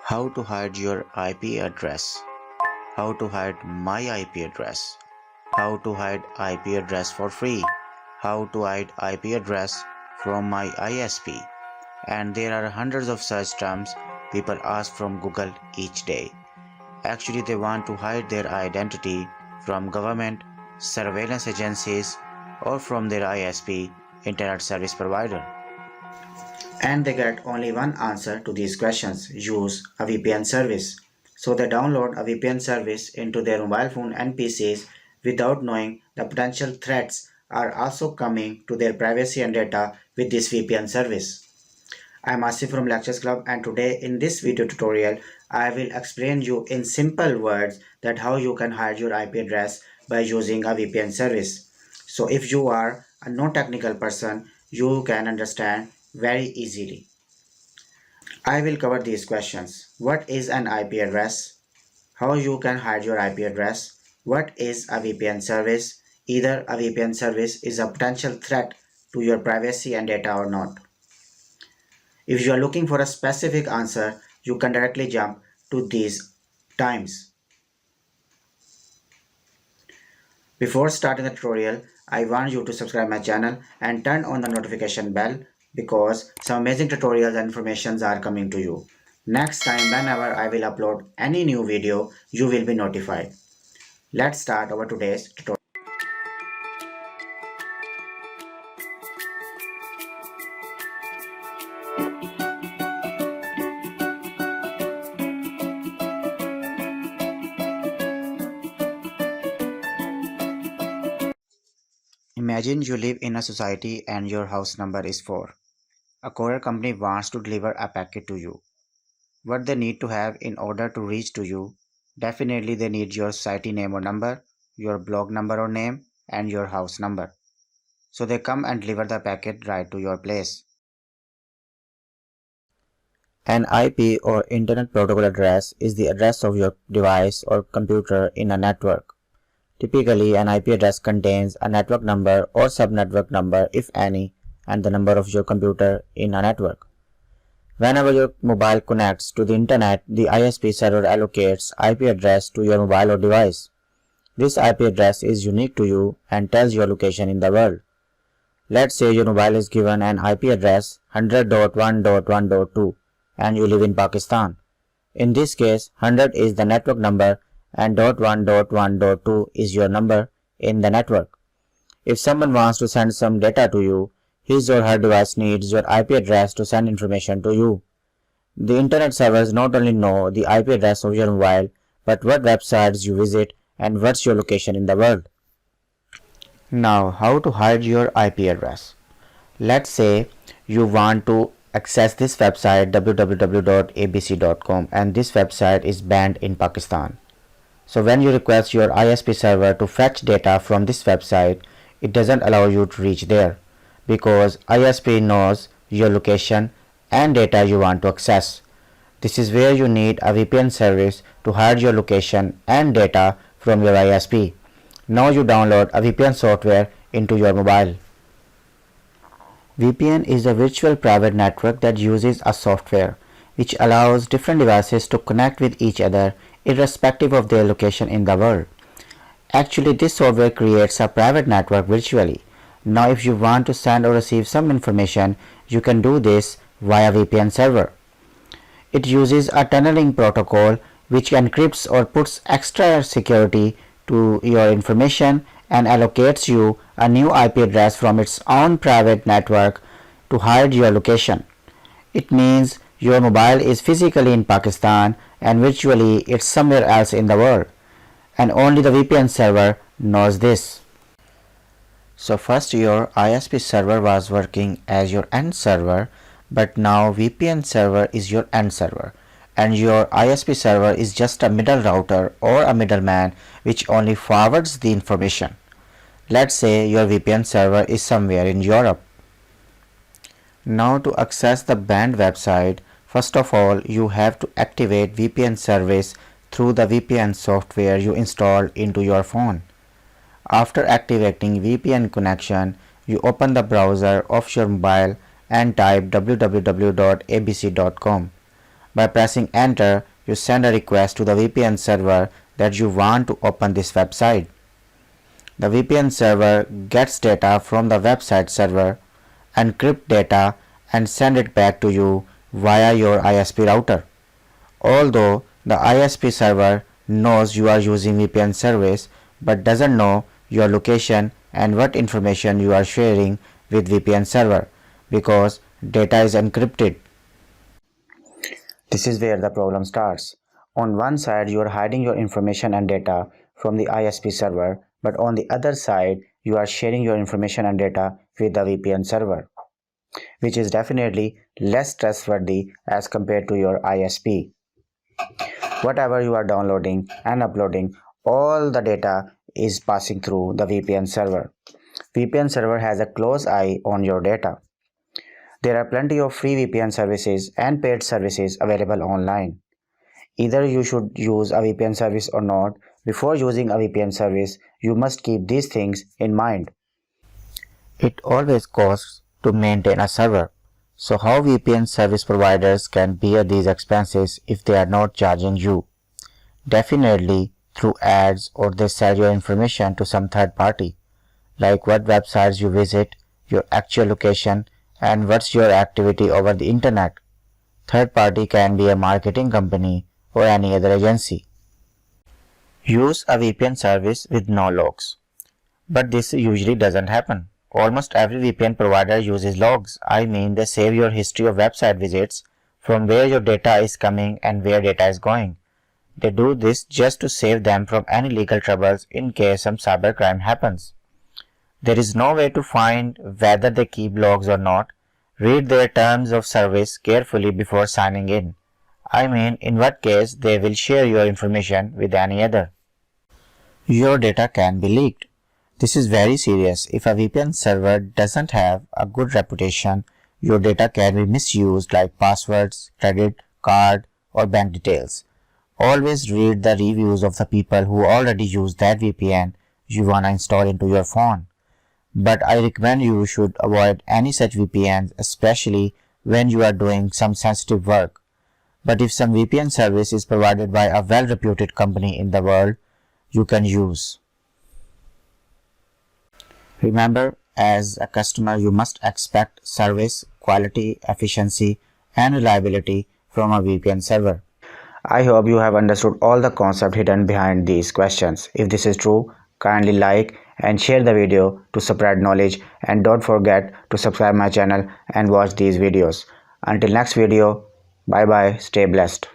How to hide your IP address. How to hide my IP address. How to hide IP address for free. How to hide IP address from my ISP. And there are hundreds of such terms people ask from Google each day. Actually, they want to hide their identity from government, surveillance agencies, or from their ISP, Internet Service Provider. And they get only one answer to these questions: use a VPN service. So they download a VPN service into their mobile phone and PCs without knowing the potential threats are also coming to their privacy and data with this VPN service. I'm Asif from Lectures Club, and today in this video tutorial I will explain you in simple words that how you can hide your IP address by using a VPN service. So if you are a non-technical person, you can understand very easily. I will cover these questions. What is an IP address? How you can hide your IP address? What is a VPN service? Either a VPN service is a potential threat to your privacy and data or not. If you are looking for a specific answer, you can directly jump to these times. Before starting the tutorial, I want you to subscribe my channel and turn on the notification bell because some amazing tutorials and informations are coming to you. Next time whenever I will upload any new video, you will be notified. Let's start our today's tutorial. Imagine you live in a society and your house number is 4. A courier company wants to deliver a packet to you. What they need to have in order to reach to you? Definitely they need your society name or number, your blog number or name, and your house number. So they come and deliver the packet right to your place. An IP or Internet Protocol address is the address of your device or computer in a network. Typically, an IP address contains a network number or subnetwork number, if any, and the number of your computer in a network. Whenever your mobile connects to the internet, the ISP server allocates IP address to your mobile or device. This IP address is unique to you and tells your location in the world. Let's say your mobile is given an IP address 100.1.1.2 and you live in Pakistan. In this case, 100 is the network number and .1.1.2 is your number in the network. If someone wants to send some data to you, his or her device needs your IP address to send information to you. The internet servers not only know the IP address of your mobile, but what websites you visit and what's your location in the world. Now, how to hide your IP address? Let's say you want to access this website www.abc.com and this website is banned in Pakistan. So when you request your ISP server to fetch data from this website, it doesn't allow you to reach there because ISP knows your location and data you want to access. This is where you need a VPN service to hide your location and data from your ISP. Now you download a VPN software into your mobile. VPN is a virtual private network that uses a software which allows different devices to connect with each other irrespective of their location in the world. Actually, this software creates a private network virtually. Now if you want to send or receive some information, you can do this via VPN server. It uses a tunneling protocol which encrypts or puts extra security to your information and allocates you a new IP address from its own private network to hide your location. It means your mobile is physically in Pakistan and virtually it's somewhere else in the world, and only the VPN server knows this. So first your ISP server was working as your end server, but now VPN server is your end server and your ISP server is just a middle router or a middleman which only forwards the information. Let's say your VPN server is somewhere in Europe. Now to access the banned website, first of all you have to activate VPN service through the VPN software you installed into your phone. After activating VPN connection, you open the browser of your mobile and type www.abc.com. By pressing enter, you send a request to the VPN server that you want to open this website. The VPN server gets data from the website server, encrypt data and send it back to you via your ISP router. Although the ISP server knows you are using VPN service but doesn't know your location and what information you are sharing with VPN server because data is encrypted. This is where the problem starts. On one side, you are hiding your information and data from the ISP server, but on the other side, you are sharing your information and data with the VPN server, which is definitely less trustworthy as compared to your ISP. Whatever you are downloading and uploading, all the data is passing through the VPN server. VPN server has a close eye on your data. There are plenty of free VPN services and paid services available online. Either you should use a VPN service or not. Before using a VPN service, you must keep these things in mind. It always costs to maintain a server. So how VPN service providers can bear these expenses if they are not charging you? Definitely through ads, or they sell your information to some third party, like what websites you visit, your actual location, and what's your activity over the internet. Third party can be a marketing company or any other agency. Use a VPN service with no logs. But this usually doesn't happen. Almost every VPN provider uses logs. I mean, they save your history of website visits, from where your data is coming and where data is going. They do this just to save them from any legal troubles in case some cybercrime happens. There is no way to find whether they keep logs or not. Read their terms of service carefully before signing in. I mean, in what case they will share your information with any other. Your data can be leaked. This is very serious. If a VPN server doesn't have a good reputation, your data can be misused, like passwords, credit card, or bank details. Always read the reviews of the people who already use that VPN you wanna install into your phone. But I recommend you should avoid any such VPNs, especially when you are doing some sensitive work. But if some VPN service is provided by a well-reputed company in the world, you can use. Remember, as a customer, you must expect service, quality, efficiency, and reliability from a VPN server. I hope you have understood all the concept hidden behind these questions. If this is true, kindly like and share the video to spread knowledge, and don't forget to subscribe my channel and watch these videos. Until next video, bye bye, stay blessed.